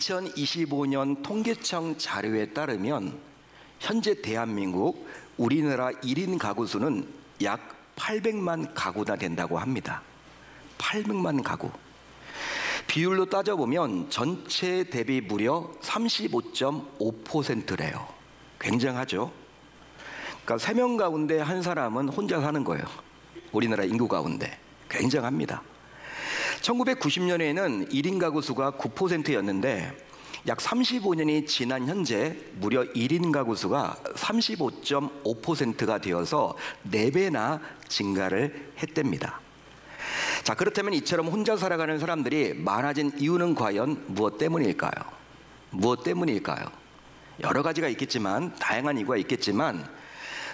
2025년 통계청 자료에 따르면 현재 대한민국 우리나라 1인 가구 수는 약 800만 가구나 된다고 합니다. 800만 가구. 비율로 따져보면 전체 대비 무려 35.5%래요. 굉장하죠? 그러니까 3명 가운데 한 사람은 혼자 사는 거예요. 우리나라 인구 가운데. 굉장합니다. 1990년에는 1인 가구 수가 9%였는데 약 35년이 지난 현재 무려 1인 가구 수가 35.5%가 되어서 4배나 증가를 했답니다. 자, 그렇다면 이처럼 혼자 살아가는 사람들이 많아진 이유는 과연 무엇 때문일까요? 무엇 때문일까요? 여러 가지가 있겠지만, 다양한 이유가 있겠지만,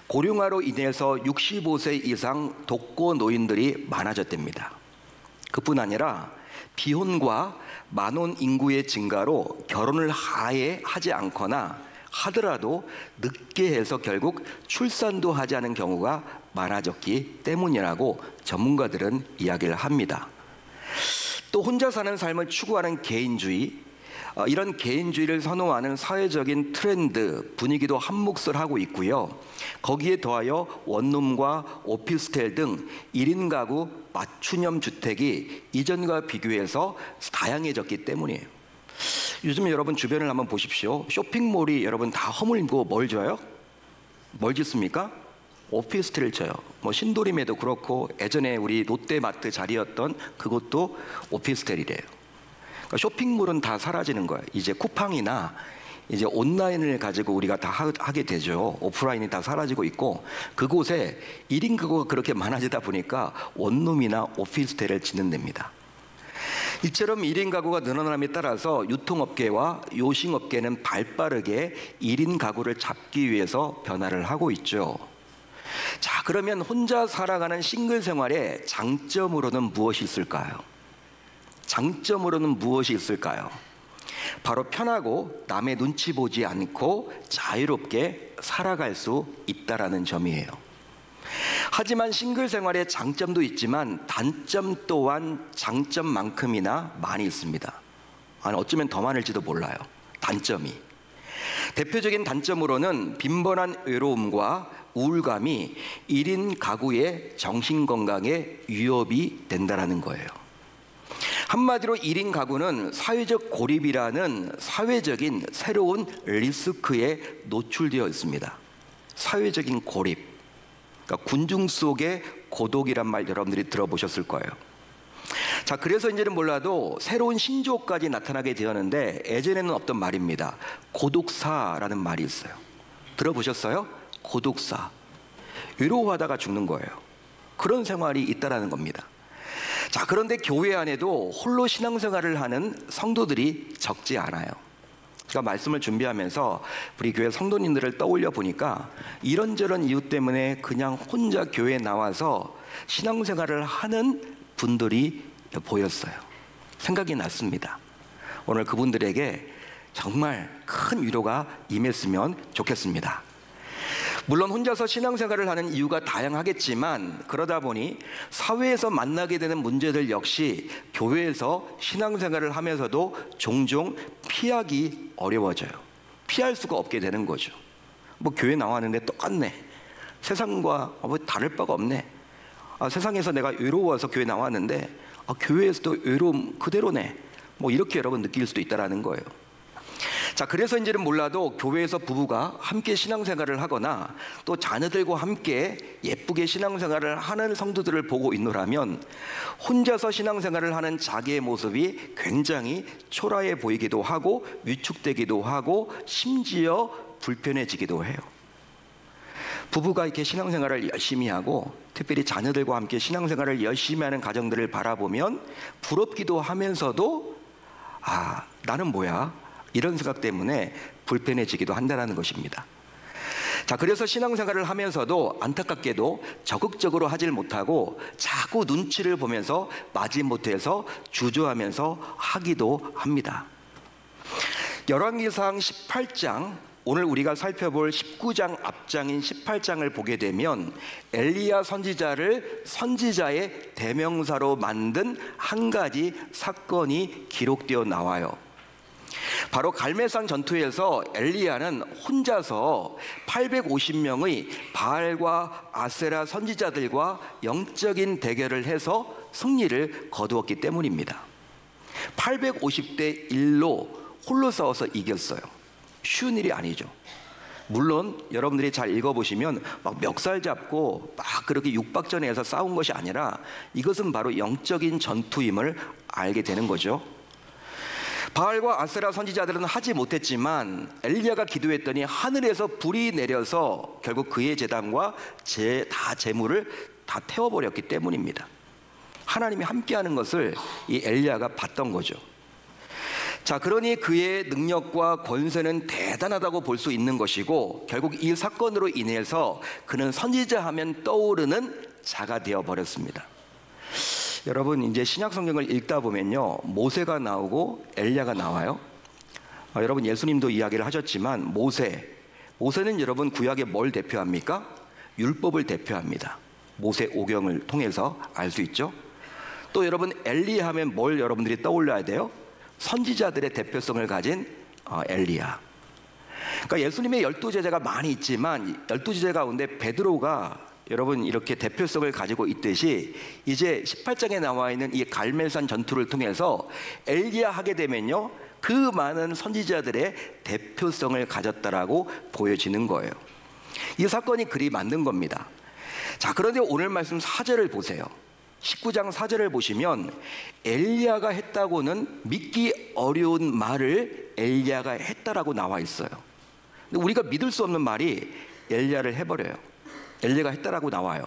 고령화로 인해서 65세 이상 독거 노인들이 많아졌답니다. 그뿐 아니라 비혼과 만혼 인구의 증가로 결혼을 아예 하지 않거나 하더라도 늦게 해서 결국 출산도 하지 않은 경우가 많아졌기 때문이라고 전문가들은 이야기를 합니다. 또 혼자 사는 삶을 추구하는 개인주의, 이런 개인주의를 선호하는 사회적인 트렌드, 분위기도 한몫을 있고요. 거기에 더하여 원룸과 오피스텔 등 1인 가구 맞춤형 주택이 이전과 비교해서 다양해졌기 때문이에요. 요즘 여러분 주변을 한번 보십시오. 쇼핑몰이 여러분 다 허물고 뭘 줘요? 뭘 짓습니까? 오피스텔을 쳐요. 뭐 신도림에도 그렇고 예전에 우리 롯데마트 자리였던 그것도 오피스텔이래요. 그러니까 쇼핑몰은 다 사라지는 거예요. 이제 쿠팡이나 이제 온라인을 가지고 우리가 다 하게 되죠. 오프라인이 다 사라지고 있고, 그곳에 1인 가구가 그렇게 많아지다 보니까 원룸이나 오피스텔을 짓는 데입니다. 이처럼 1인 가구가 늘어남에 따라서 유통업계와 요식업계는 발빠르게 1인 가구를 잡기 위해서 변화를 하고 있죠. 자, 그러면 혼자 살아가는 싱글 생활의 장점으로는 무엇이 있을까요? 장점으로는 무엇이 있을까요? 바로 편하고 남의 눈치 보지 않고 자유롭게 살아갈 수 있다라는 점이에요. 하지만 싱글 생활의 장점도 있지만 단점 또한 장점만큼이나 많이 있습니다. 아니, 어쩌면 더 많을지도 몰라요. 단점이. 대표적인 단점으로는 빈번한 외로움과 우울감이 1인 가구의 정신건강에 위협이 된다는 거예요. 한마디로 1인 가구는 사회적 고립이라는 사회적인 새로운 리스크에 노출되어 있습니다. 사회적인 고립. 그러니까 군중 속의 고독이란 말 여러분들이 들어보셨을 거예요. 자, 그래서 이제는 몰라도 새로운 신조어까지 나타나게 되었는데 예전에는 없던 말입니다. 고독사라는 말이 있어요. 들어보셨어요? 고독사. 외로워하다가 죽는 거예요. 그런 생활이 있다라는 겁니다. 자, 그런데 교회 안에도 홀로 신앙생활을 하는 성도들이 적지 않아요. 제가 말씀을 준비하면서 우리 교회 성도님들을 떠올려 보니까 이런저런 이유 때문에 그냥 혼자 교회에 나와서 신앙생활을 하는 분들이 보였어요. 생각이 났습니다. 오늘 그분들에게 정말 큰 위로가 임했으면 좋겠습니다. 물론 혼자서 신앙생활을 하는 이유가 다양하겠지만 그러다 보니 사회에서 만나게 되는 문제들 역시 교회에서 신앙생활을 하면서도 종종 피하기 어려워져요. 피할 수가 없게 되는 거죠. 뭐 교회 나왔는데 똑같네. 세상과 뭐 다를 바가 없네. 세상에서 내가 외로워서 교회 나왔는데 교회에서도 외로움 그대로네. 뭐 이렇게 여러분 느낄 수도 있다는 거예요. 자, 그래서 이제는 몰라도 교회에서 부부가 함께 신앙생활을 하거나 또 자녀들과 함께 예쁘게 신앙생활을 하는 성도들을 보고 있노라면 혼자서 신앙생활을 하는 자기의 모습이 굉장히 초라해 보이기도 하고 위축되기도 하고 심지어 불편해지기도 해요. 부부가 이렇게 신앙생활을 열심히 하고 특별히 자녀들과 함께 신앙생활을 열심히 하는 가정들을 바라보면 부럽기도 하면서도 나는 뭐야? 이런 생각 때문에 불편해지기도 한다는 것입니다. 자, 그래서 신앙생활을 하면서도 안타깝게도 적극적으로 하질 못하고 자꾸 눈치를 보면서 마지못해서 주저하면서 하기도 합니다. 열왕기상 18장, 오늘 우리가 살펴볼 19장 앞장인 18장을 보게 되면 엘리야 선지자를 선지자의 대명사로 만든 한 가지 사건이 기록되어 나와요. 바로 갈멜산 전투에서 엘리야는 혼자서 850명의 바알과 아세라 선지자들과 영적인 대결을 해서 승리를 거두었기 때문입니다. 850대 1로 홀로 싸워서 이겼어요. 쉬운 일이 아니죠. 물론 여러분들이 잘 읽어보시면 막 멱살 잡고 막 그렇게 육박전에서 싸운 것이 아니라 이것은 바로 영적인 전투임을 알게 되는 거죠. 바알과 아세라 선지자들은 하지 못했지만 엘리야가 기도했더니 하늘에서 불이 내려서 결국 그의 제단과 다 재물을 다 태워버렸기 때문입니다. 하나님이 함께하는 것을 이 엘리야가 봤던 거죠. 자, 그러니 그의 능력과 권세는 대단하다고 볼 수 있는 것이고, 결국 이 사건으로 인해서 그는 선지자 하면 떠오르는 자가 되어버렸습니다. 여러분, 이제 신약 성경을 읽다 보면요, 모세가 나오고 엘리야가 나와요. 여러분, 예수님도 이야기를 하셨지만 모세는 여러분 구약에 뭘 대표합니까? 율법을 대표합니다. 모세 오경을 통해서 알 수 있죠. 또 여러분, 엘리야 하면 뭘 여러분들이 떠올려야 돼요? 선지자들의 대표성을 가진 엘리야. 그러니까 예수님의 12제자가 많이 있지만 12제자 가운데 베드로가 여러분 이렇게 대표성을 가지고 있듯이 이제 18장에 나와 있는 이 갈멜산 전투를 통해서 엘리야 하게 되면요, 그 많은 선지자들의 대표성을 가졌다라고 보여지는 거예요. 이 사건이 그리 만든 겁니다. 자, 그런데 오늘 말씀 4절을 보세요. 19장 4절을 보시면 엘리야가 했다고는 믿기 어려운 말을 엘리야가 했다라고 나와 있어요. 근데 우리가 믿을 수 없는 말이 엘리야를 해버려요. 엘리야가 했다라고 나와요.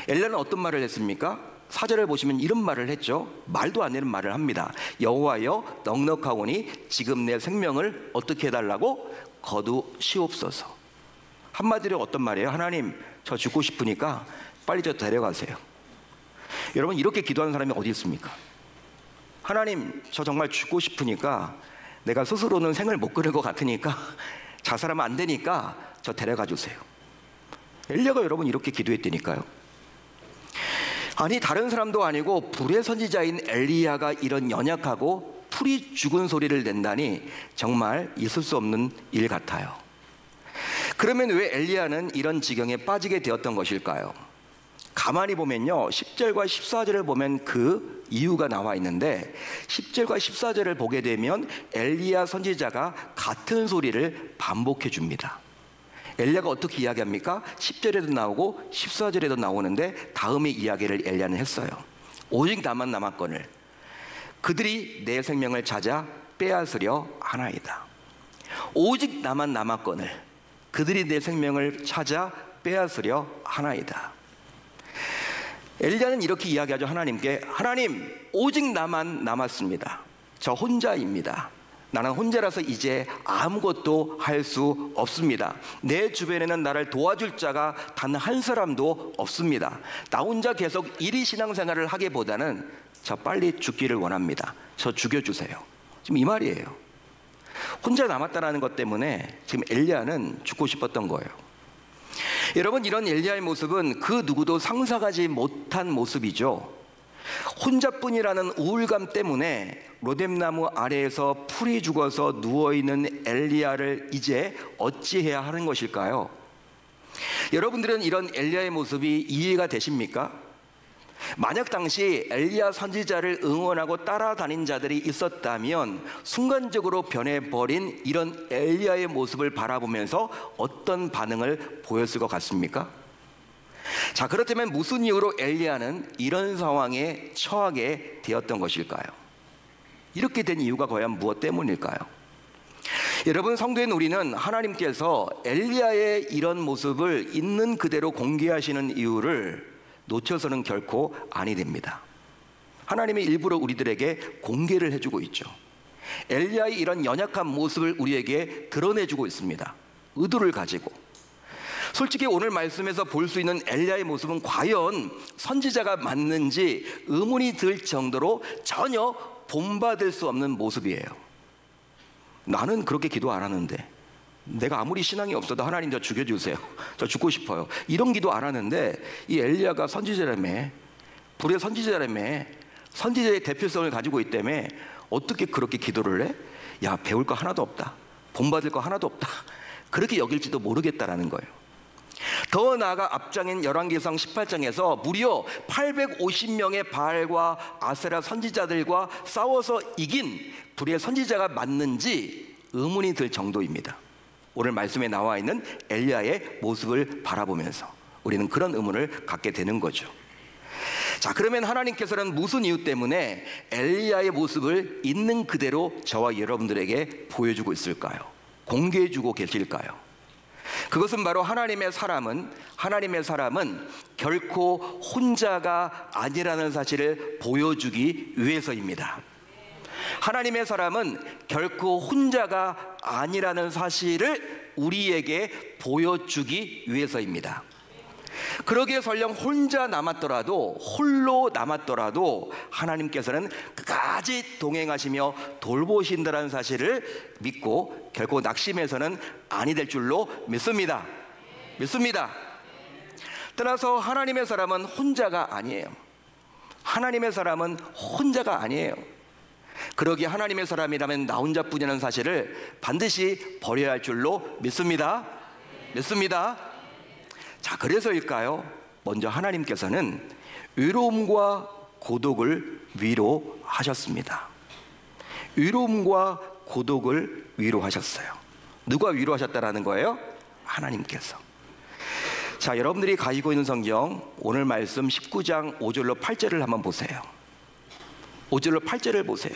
엘리야는 어떤 말을 했습니까? 4절을 보시면 이런 말을 했죠. 말도 안 되는 말을 합니다. 여호와여, 넉넉하오니 지금 내 생명을 어떻게 해달라고? 거두시옵소서. 한마디로 어떤 말이에요? 하나님, 저 죽고 싶으니까 빨리 저 데려가세요. 여러분, 이렇게 기도하는 사람이 어디 있습니까? 하나님, 저 정말 죽고 싶으니까, 내가 스스로는 생을 못 끊을 것 같으니까, 자살하면 안 되니까 저 데려가 주세요. 엘리야가 여러분 이렇게 기도했다니까요. 아니, 다른 사람도 아니고 불의 선지자인 엘리야가 이런 연약하고 풀이 죽은 소리를 낸다니 정말 있을 수 없는 일 같아요. 그러면 왜 엘리야는 이런 지경에 빠지게 되었던 것일까요? 가만히 보면요, 10절과 14절을 보면 그 이유가 나와 있는데, 10절과 14절을 보게 되면 엘리야 선지자가 같은 소리를 반복해 줍니다. 엘리야가 어떻게 이야기합니까? 10절에도 나오고 14절에도 나오는데 다음의 이야기를 엘리야는 했어요. 오직 나만 남았거늘 그들이 내 생명을 찾아 빼앗으려 하나이다. 오직 나만 남았거늘 그들이 내 생명을 찾아 빼앗으려 하나이다. 엘리야는 이렇게 이야기하죠. 하나님께, 하나님, 오직 나만 남았습니다. 저 혼자입니다. 나는 혼자라서 이제 아무것도 할 수 없습니다. 내 주변에는 나를 도와줄 자가 단 한 사람도 없습니다. 나 혼자 계속 이리 신앙생활을 하기보다는 저 빨리 죽기를 원합니다. 저 죽여주세요. 지금 이 말이에요. 혼자 남았다는 것 때문에 지금 엘리야는 죽고 싶었던 거예요. 여러분, 이런 엘리야의 모습은 그 누구도 상상하지 못한 모습이죠. 혼자뿐이라는 우울감 때문에 로뎀나무 아래에서 풀이 죽어서 누워있는 엘리야를 이제 어찌해야 하는 것일까요? 여러분들은 이런 엘리야의 모습이 이해가 되십니까? 만약 당시 엘리야 선지자를 응원하고 따라다닌 자들이 있었다면 순간적으로 변해버린 이런 엘리야의 모습을 바라보면서 어떤 반응을 보였을 것 같습니까? 자, 그렇다면 무슨 이유로 엘리야는 이런 상황에 처하게 되었던 것일까요? 이렇게 된 이유가 과연 무엇 때문일까요? 여러분, 성도인 우리는 하나님께서 엘리야의 이런 모습을 있는 그대로 공개하시는 이유를 놓쳐서는 결코 아니 됩니다. 하나님이 일부러 우리들에게 공개를 해주고 있죠. 엘리야의 이런 연약한 모습을 우리에게 드러내주고 있습니다. 의도를 가지고. 솔직히 오늘 말씀에서 볼 수 있는 엘리야의 모습은 과연 선지자가 맞는지 의문이 들 정도로 전혀 본받을 수 없는 모습이에요. 나는 그렇게 기도 안 하는데, 내가 아무리 신앙이 없어도 하나님 저 죽여주세요, 저 죽고 싶어요, 이런 기도 안 하는데 이 엘리야가 선지자라며, 불의 선지자라며, 선지자의 대표성을 가지고 있다며 어떻게 그렇게 기도를 해? 야, 배울 거 하나도 없다, 본받을 거 하나도 없다, 그렇게 여길지도 모르겠다라는 거예요. 더 나아가 앞장인 열왕기상 18장에서 무려 850명의 바알과 아세라 선지자들과 싸워서 이긴 불의 선지자가 맞는지 의문이 들 정도입니다. 오늘 말씀에 나와 있는 엘리야의 모습을 바라보면서 우리는 그런 의문을 갖게 되는 거죠. 자, 그러면 하나님께서는 무슨 이유 때문에 엘리야의 모습을 있는 그대로 저와 여러분들에게 보여주고 있을까요? 공개해주고 계실까요? 그것은 바로 하나님의 사람은 결코 혼자가 아니라는 사실을 보여주기 위해서입니다. 하나님의 사람은 결코 혼자가 아니라는 사실을 우리에게 보여주기 위해서입니다. 그러기에 설령 혼자 남았더라도, 홀로 남았더라도 하나님께서는 끝까지 동행하시며 돌보신다는 사실을 믿고 결코 낙심해서는 아니 될 줄로 믿습니다. 따라서 하나님의 사람은 혼자가 아니에요. 하나님의 사람은 혼자가 아니에요. 그러기에 하나님의 사람이라면 나 혼자뿐이라는 사실을 반드시 버려야 할 줄로 믿습니다. 자, 그래서일까요? 먼저 하나님께서는 외로움과 고독을 위로하셨습니다. 외로움과 고독을 위로하셨어요. 누가 위로하셨다라는 거예요? 하나님께서. 자, 여러분들이 가지고 있는 성경 오늘 말씀 19장 5절로 8절을 한번 보세요. 5절로 8절을 보세요.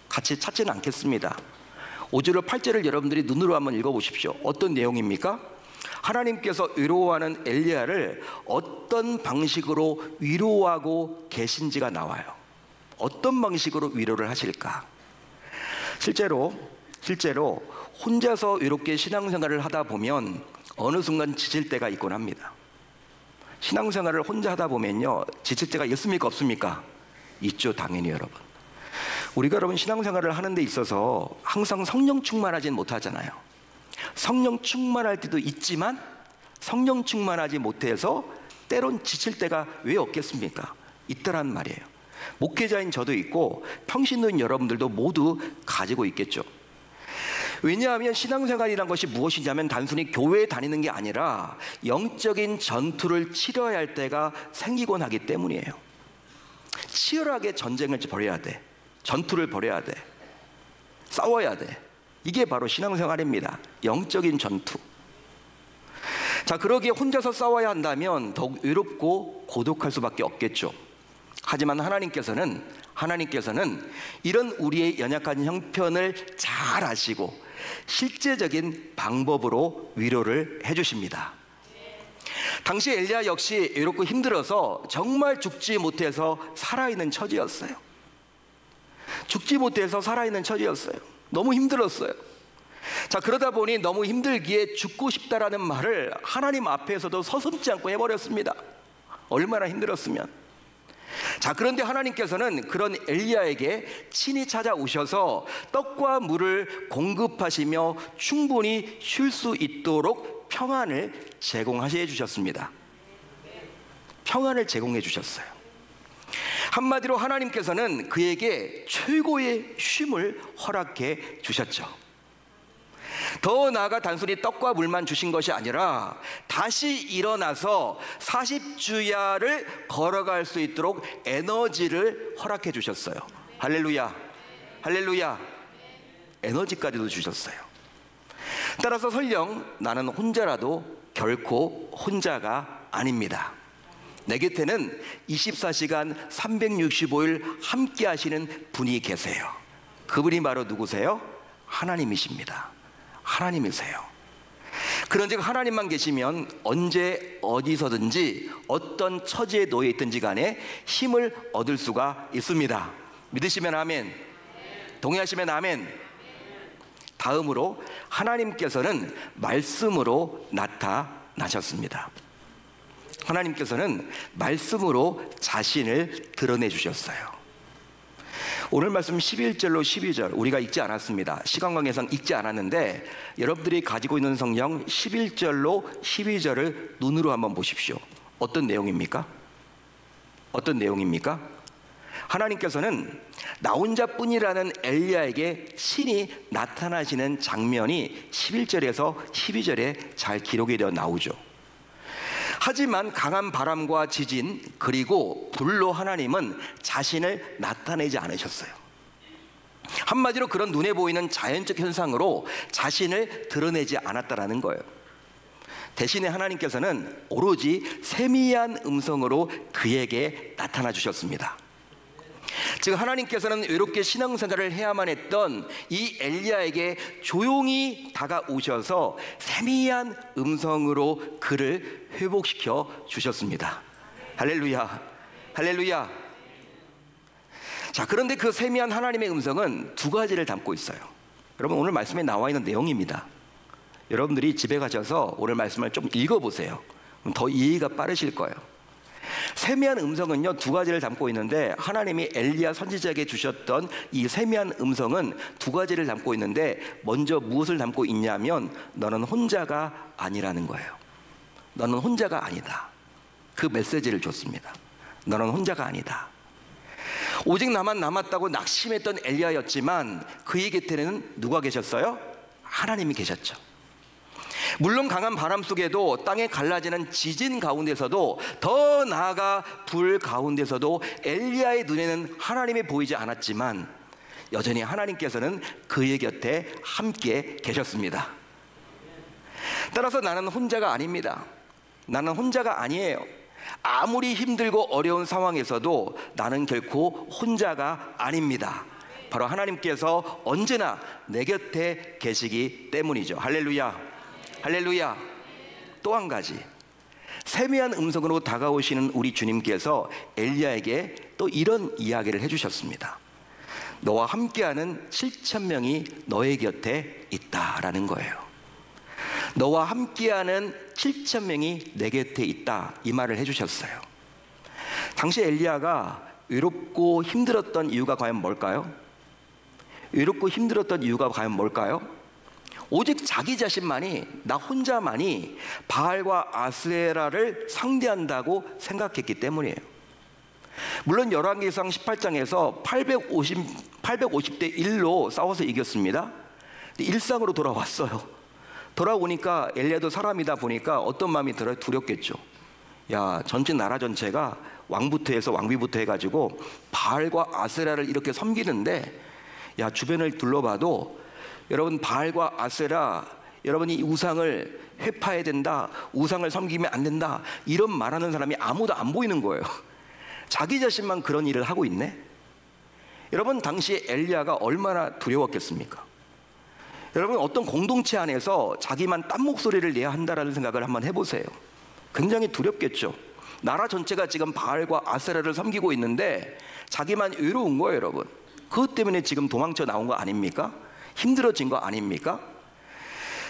같이 찾지는 않겠습니다. 5절로 8절을 여러분들이 눈으로 한번 읽어보십시오. 어떤 내용입니까? 하나님께서 위로하는 엘리야를 어떤 방식으로 위로하고 계신지가 나와요. 어떤 방식으로 위로를 하실까? 실제로 혼자서 외롭게 신앙생활을 하다 보면 어느 순간 지칠 때가 있곤 합니다. 신앙생활을 혼자 하다 보면요, 지칠 때가 있습니까, 없습니까? 있죠, 당연히. 여러분, 우리가 여러분 신앙생활을 하는 데 있어서 항상 성령 충만하진 못하잖아요. 성령 충만할 때도 있지만 성령 충만하지 못해서 때론 지칠 때가 왜 없겠습니까? 있다란 말이에요. 목회자인 저도 있고 평신도인 여러분들도 모두 가지고 있겠죠. 왜냐하면 신앙생활이란 것이 무엇이냐면 단순히 교회에 다니는 게 아니라 영적인 전투를 치러야 할 때가 생기곤 하기 때문이에요. 치열하게 전쟁을 벌여야 돼. 전투를 벌여야 돼. 싸워야 돼. 이게 바로 신앙생활입니다. 영적인 전투. 자, 그러기에 혼자서 싸워야 한다면 더욱 외롭고 고독할 수밖에 없겠죠. 하지만 하나님께서는 이런 우리의 연약한 형편을 잘 아시고 실제적인 방법으로 위로를 해주십니다. 당시 엘리야 역시 외롭고 힘들어서 정말 죽지 못해서 살아있는 처지였어요. 너무 힘들었어요. 자, 그러다 보니 너무 힘들기에 죽고 싶다라는 말을 하나님 앞에서도 서슴지 않고 해버렸습니다. 얼마나 힘들었으면. 자, 그런데 하나님께서는 그런 엘리야에게 친히 찾아오셔서 떡과 물을 공급하시며 충분히 쉴 수 있도록 평안을 제공해 주셨습니다. 평안을 제공해 주셨어요. 한마디로 하나님께서는 그에게 최고의 쉼을 허락해 주셨죠. 더 나아가 단순히 떡과 물만 주신 것이 아니라 다시 일어나서 40주야를 걸어갈 수 있도록 에너지를 허락해 주셨어요. 할렐루야, 할렐루야. 에너지까지도 주셨어요. 따라서 설령 나는 혼자라도 결코 혼자가 아닙니다. 내 곁에는 24시간 365일 함께 하시는 분이 계세요. 그분이 바로 누구세요? 하나님이십니다. 하나님이세요. 그런즉 하나님만 계시면 언제 어디서든지 어떤 처지에 놓여 있든지 간에 힘을 얻을 수가 있습니다. 믿으시면 아멘, 동의하시면 아멘. 다음으로 하나님께서는 말씀으로 나타나셨습니다. 하나님께서는 말씀으로 자신을 드러내 주셨어요. 오늘 말씀 11절로 12절 우리가 읽지 않았습니다. 시간 관계상 읽지 않았는데 여러분들이 가지고 있는 성경 11절로 12절을 눈으로 한번 보십시오. 어떤 내용입니까? 하나님께서는 나 혼자뿐이라는 엘리야에게 신이 나타나시는 장면이 11절에서 12절에 잘 기록이 되어 나오죠. 하지만 강한 바람과 지진 그리고 불로 하나님은 자신을 나타내지 않으셨어요. 한마디로 그런 눈에 보이는 자연적 현상으로 자신을 드러내지 않았다라는 거예요. 대신에 하나님께서는 오로지 세미한 음성으로 그에게 나타나 주셨습니다. 즉 하나님께서는 외롭게 신앙생활을 해야만 했던 이 엘리야에게 조용히 다가오셔서 세미한 음성으로 그를 회복시켜 주셨습니다. 할렐루야, 할렐루야. 자, 그런데 그 세미한 하나님의 음성은 두 가지를 담고 있어요. 여러분, 오늘 말씀에 나와 있는 내용입니다. 여러분들이 집에 가셔서 오늘 말씀을 좀 읽어보세요. 더 이해가 빠르실 거예요. 세미한 음성은요, 두 가지를 담고 있는데 하나님이 엘리야 선지자에게 주셨던 이 세미한 음성은 두 가지를 담고 있는데, 먼저 무엇을 담고 있냐면 너는 혼자가 아니라는 거예요. 너는 혼자가 아니다. 그 메시지를 줬습니다. 너는 혼자가 아니다. 오직 나만 남았다고 낙심했던 엘리야였지만 그의 곁에는 누가 계셨어요? 하나님이 계셨죠. 물론 강한 바람 속에도 땅에 갈라지는 지진 가운데서도, 더 나아가 불 가운데서도 엘리야의 눈에는 하나님이 보이지 않았지만 여전히 하나님께서는 그의 곁에 함께 계셨습니다. 따라서 나는 혼자가 아닙니다. 나는 혼자가 아니에요. 아무리 힘들고 어려운 상황에서도 나는 결코 혼자가 아닙니다. 바로 하나님께서 언제나 내 곁에 계시기 때문이죠. 할렐루야, 할렐루야. 또 한 가지, 세미한 음성으로 다가오시는 우리 주님께서 엘리야에게 또 이런 이야기를 해주셨습니다. 너와 함께하는 7,000명이 너의 곁에 있다라는 거예요. 너와 함께하는 7,000명이 내 곁에 있다, 이 말을 해주셨어요. 당시 엘리야가 외롭고 힘들었던 이유가 과연 뭘까요? 외롭고 힘들었던 이유가 과연 뭘까요? 오직 자기 자신만이, 나 혼자만이 바알과 아스에라를 상대한다고 생각했기 때문이에요. 물론 열왕기상 18장에서 850대 1로 싸워서 이겼습니다. 일상으로 돌아왔어요. 돌아오니까 엘리야도 사람이다 보니까 어떤 마음이 들어요? 두렵겠죠. 야, 전체 나라 전체가 왕부터 해서 왕비부터 해가지고 바알과 아세라를 이렇게 섬기는데, 야, 주변을 둘러봐도 여러분, 바알과 아세라, 여러분이 이 우상을 회파해야 된다, 우상을 섬기면 안 된다, 이런 말하는 사람이 아무도 안 보이는 거예요. 자기 자신만 그런 일을 하고 있네. 여러분, 당시 엘리야가 얼마나 두려웠겠습니까? 여러분, 어떤 공동체 안에서 자기만 딴 목소리를 내야 한다라는 생각을 한번 해보세요. 굉장히 두렵겠죠. 나라 전체가 지금 바알과 아세라를 섬기고 있는데 자기만 외로운 거예요, 여러분. 그것 때문에 지금 도망쳐 나온 거 아닙니까? 힘들어진 거 아닙니까?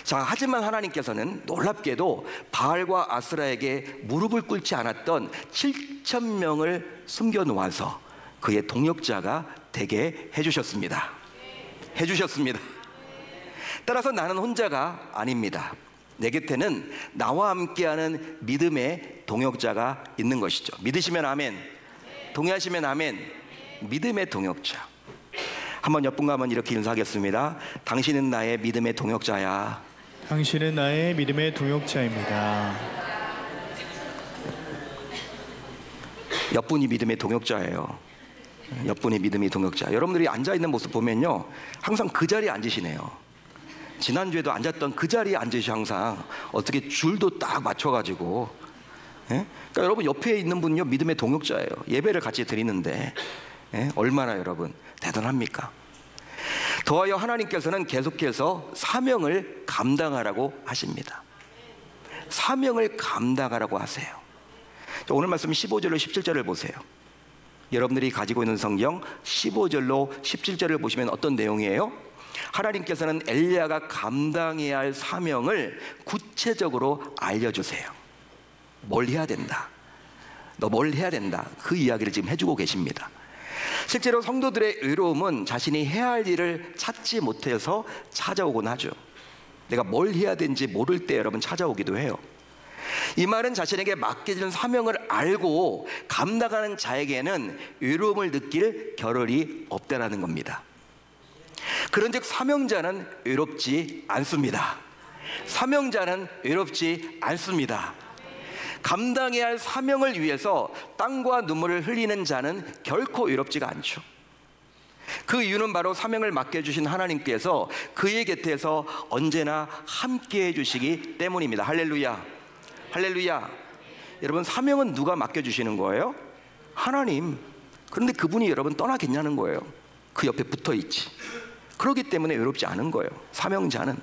자, 하지만 하나님께서는 놀랍게도 바알과 아스라에게 무릎을 꿇지 않았던 7,000명을 숨겨놓아서 그의 동역자가 되게 해주셨습니다. 해주셨습니다. 따라서 나는 혼자가 아닙니다. 내 곁에는 나와 함께하는 믿음의 동역자가 있는 것이죠. 믿으시면 아멘, 동의하시면 아멘. 믿음의 동역자. 한번 옆분과 한번 이렇게 인사하겠습니다. 당신은 나의 믿음의 동역자야. 당신은 나의 믿음의 동역자입니다. 옆분이 믿음의 동역자예요. 옆분이 믿음의 동역자. 여러분들이 앉아있는 모습 보면요, 항상 그 자리에 앉으시네요. 지난주에도 앉았던 그 자리에 앉으시, 항상 어떻게 줄도 딱 맞춰가지고. 예? 그러니까 여러분, 옆에 있는 분요, 믿음의 동역자예요. 예배를 같이 드리는데, 예? 얼마나 여러분 대단합니까? 더하여 하나님께서는 계속해서 사명을 감당하라고 하십니다. 사명을 감당하라고 하세요. 오늘 말씀 15절로 17절을 보세요. 여러분들이 가지고 있는 성경 15절로 17절을 보시면 어떤 내용이에요? 하나님께서는 엘리야가 감당해야 할 사명을 구체적으로 알려주세요. 뭘 해야 된다, 너 뭘 해야 된다, 그 이야기를 지금 해주고 계십니다. 실제로 성도들의 외로움은 자신이 해야 할 일을 찾지 못해서 찾아오곤 하죠. 내가 뭘 해야 되는지 모를 때 여러분 찾아오기도 해요. 이 말은 자신에게 맡겨진 사명을 알고 감당하는 자에게는 외로움을 느낄 겨를이 없다라는 겁니다. 그런즉 사명자는 외롭지 않습니다. 사명자는 외롭지 않습니다. 감당해야 할 사명을 위해서 땀과 눈물을 흘리는 자는 결코 외롭지가 않죠. 그 이유는 바로 사명을 맡겨주신 하나님께서 그의 곁에서 언제나 함께 해주시기 때문입니다. 할렐루야, 할렐루야. 여러분, 사명은 누가 맡겨주시는 거예요? 하나님. 그런데 그분이 여러분 떠나겠냐는 거예요. 그 옆에 붙어있지. 그렇기 때문에 외롭지 않은 거예요, 사명자는.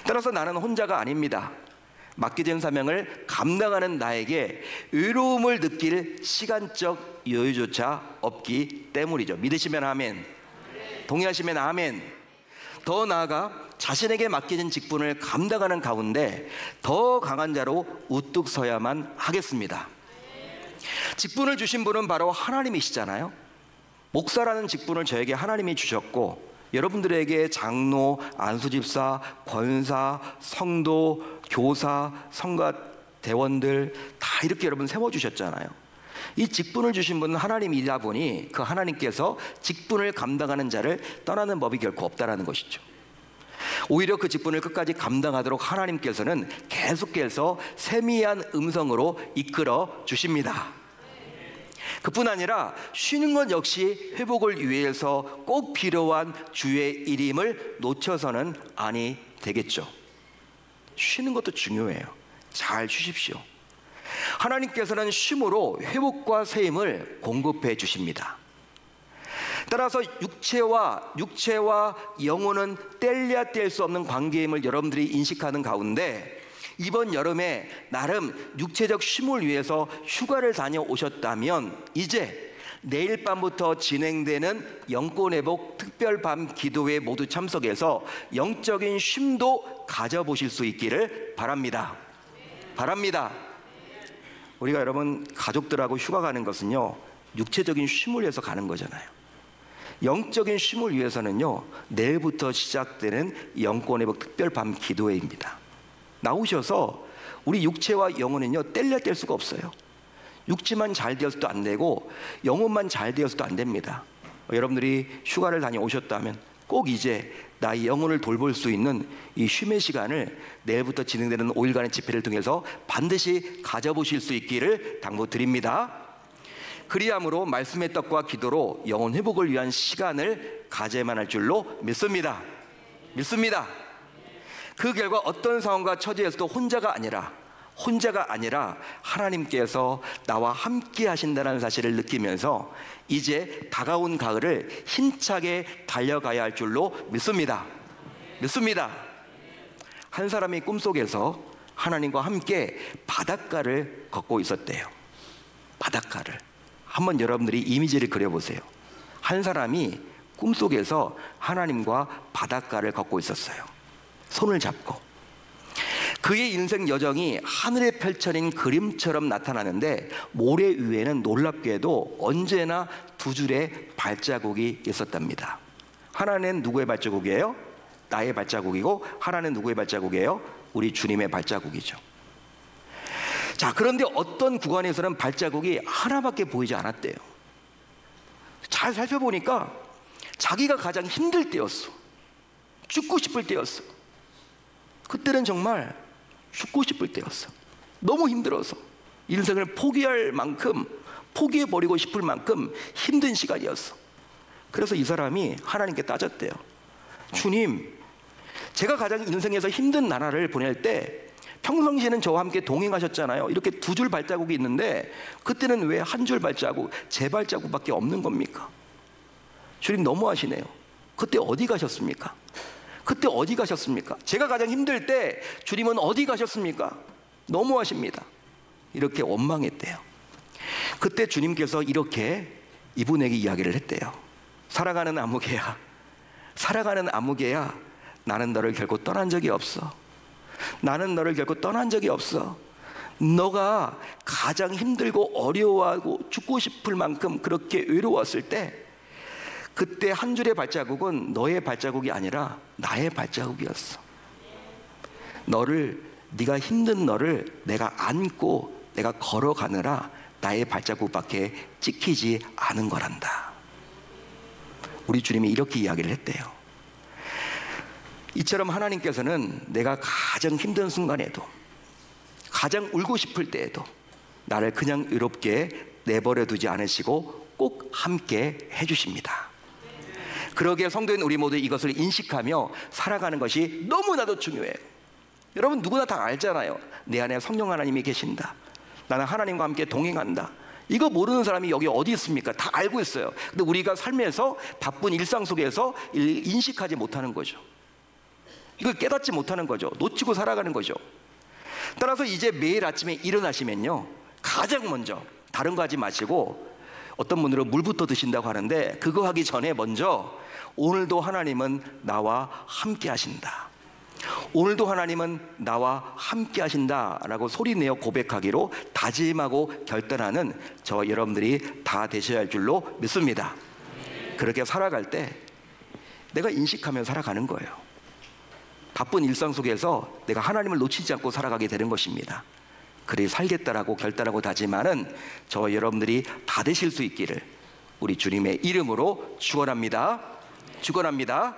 따라서 나는 혼자가 아닙니다. 맡겨진 사명을 감당하는 나에게 외로움을 느낄 시간적 여유조차 없기 때문이죠. 믿으시면 아멘, 동의하시면 아멘. 더 나아가 자신에게 맡겨진 직분을 감당하는 가운데 더 강한 자로 우뚝 서야만 하겠습니다. 직분을 주신 분은 바로 하나님이시잖아요. 목사라는 직분을 저에게 하나님이 주셨고, 여러분들에게 장로, 안수집사, 권사, 성도, 교사, 성가 대원들 다 이렇게 여러분 세워주셨잖아요. 이 직분을 주신 분은 하나님이다 보니 그 하나님께서 직분을 감당하는 자를 떠나는 법이 결코 없다라는 것이죠. 오히려 그 직분을 끝까지 감당하도록 하나님께서는 계속해서 세미한 음성으로 이끌어 주십니다. 그뿐 아니라 쉬는 것 역시 회복을 위해서 꼭 필요한 주의 일임을 놓쳐서는 아니 되겠죠. 쉬는 것도 중요해요. 잘 쉬십시오. 하나님께서는 쉼으로 회복과 새 힘을 공급해 주십니다. 따라서 육체와 영혼은 뗄래야 뗄 수 없는 관계임을 여러분들이 인식하는 가운데, 이번 여름에 나름 육체적 쉼을 위해서 휴가를 다녀오셨다면 이제 내일 밤부터 진행되는 영권회복 특별밤 기도회에 모두 참석해서 영적인 쉼도 가져보실 수 있기를 바랍니다. 바랍니다. 우리가 여러분 가족들하고 휴가 가는 것은요, 육체적인 쉼을 위해서 가는 거잖아요. 영적인 쉼을 위해서는요, 내일부터 시작되는 영권회복 특별밤 기도회입니다. 나오셔서 우리 육체와 영혼은요, 뗄래야 뗄 수가 없어요. 육체만 잘 되어서도 안 되고 영혼만 잘 되어서도 안 됩니다. 여러분들이 휴가를 다녀오셨다면 꼭 이제 나의 영혼을 돌볼 수 있는 이 쉼의 시간을 내일부터 진행되는 5일간의 집회를 통해서 반드시 가져보실 수 있기를 당부드립니다. 그리함으로 말씀의 떡과 기도로 영혼 회복을 위한 시간을 가져야만 할 줄로 믿습니다. 믿습니다. 그 결과 어떤 상황과 처지에서도 혼자가 아니라 하나님께서 나와 함께 하신다는 사실을 느끼면서 이제 다가온 가을을 힘차게 달려가야 할 줄로 믿습니다. 믿습니다. 한 사람이 꿈속에서 하나님과 함께 바닷가를 걷고 있었대요. 바닷가를. 한번 여러분들이 이미지를 그려보세요. 한 사람이 꿈속에서 하나님과 바닷가를 걷고 있었어요. 손을 잡고. 그의 인생 여정이 하늘에 펼쳐진 그림처럼 나타나는데 모래 위에는 놀랍게도 언제나 두 줄의 발자국이 있었답니다. 하나는 누구의 발자국이에요? 나의 발자국이고, 하나는 누구의 발자국이에요? 우리 주님의 발자국이죠. 자, 그런데 어떤 구간에서는 발자국이 하나밖에 보이지 않았대요. 잘 살펴보니까 자기가 가장 힘들 때였어. 죽고 싶을 때였어. 그때는 정말 죽고 싶을 때였어. 너무 힘들어서 인생을 포기할 만큼, 포기해버리고 싶을 만큼 힘든 시간이었어. 그래서 이 사람이 하나님께 따졌대요. 주님, 제가 가장 인생에서 힘든 나날을 보낼 때 평상시에는 저와 함께 동행하셨잖아요. 이렇게 두 줄 발자국이 있는데 그때는 왜 한 줄 발자국, 제 발자국밖에 없는 겁니까? 주님 너무하시네요. 그때 어디 가셨습니까? 그때 어디 가셨습니까? 제가 가장 힘들 때 주님은 어디 가셨습니까? 너무하십니다. 이렇게 원망했대요. 그때 주님께서 이렇게 이분에게 이야기를 했대요. 살아가는 아무개야, 살아가는 아무개야, 나는 너를 결코 떠난 적이 없어. 나는 너를 결코 떠난 적이 없어. 너가 가장 힘들고 어려워하고 죽고 싶을 만큼 그렇게 외로웠을 때, 그때 한 줄의 발자국은 너의 발자국이 아니라 나의 발자국이었어. 너를 네가 힘든 너를 내가 안고 내가 걸어가느라 나의 발자국밖에 찍히지 않은 거란다. 우리 주님이 이렇게 이야기를 했대요. 이처럼 하나님께서는 내가 가장 힘든 순간에도, 가장 울고 싶을 때에도 나를 그냥 의롭게 내버려 두지 않으시고 꼭 함께 해주십니다. 그러기에 성도인 우리 모두 이것을 인식하며 살아가는 것이 너무나도 중요해요. 여러분 누구나 다 알잖아요. 내 안에 성령 하나님이 계신다. 나는 하나님과 함께 동행한다. 이거 모르는 사람이 여기 어디 있습니까? 다 알고 있어요. 근데 우리가 삶에서 바쁜 일상 속에서 인식하지 못하는 거죠. 이걸 깨닫지 못하는 거죠. 놓치고 살아가는 거죠. 따라서 이제 매일 아침에 일어나시면요, 가장 먼저 다른 거 하지 마시고, 어떤 분들은 물부터 드신다고 하는데 그거 하기 전에 먼저 오늘도 하나님은 나와 함께 하신다, 오늘도 하나님은 나와 함께 하신다라고 소리내어 고백하기로 다짐하고 결단하는 저 여러분들이 다 되셔야 할 줄로 믿습니다. 그렇게 살아갈 때 내가 인식하며 살아가는 거예요. 바쁜 일상 속에서 내가 하나님을 놓치지 않고 살아가게 되는 것입니다. 그리 살겠다라고 결단하고 다짐하는 저 여러분들이 다 되실 수 있기를 우리 주님의 이름으로 축원합니다. 축원합니다.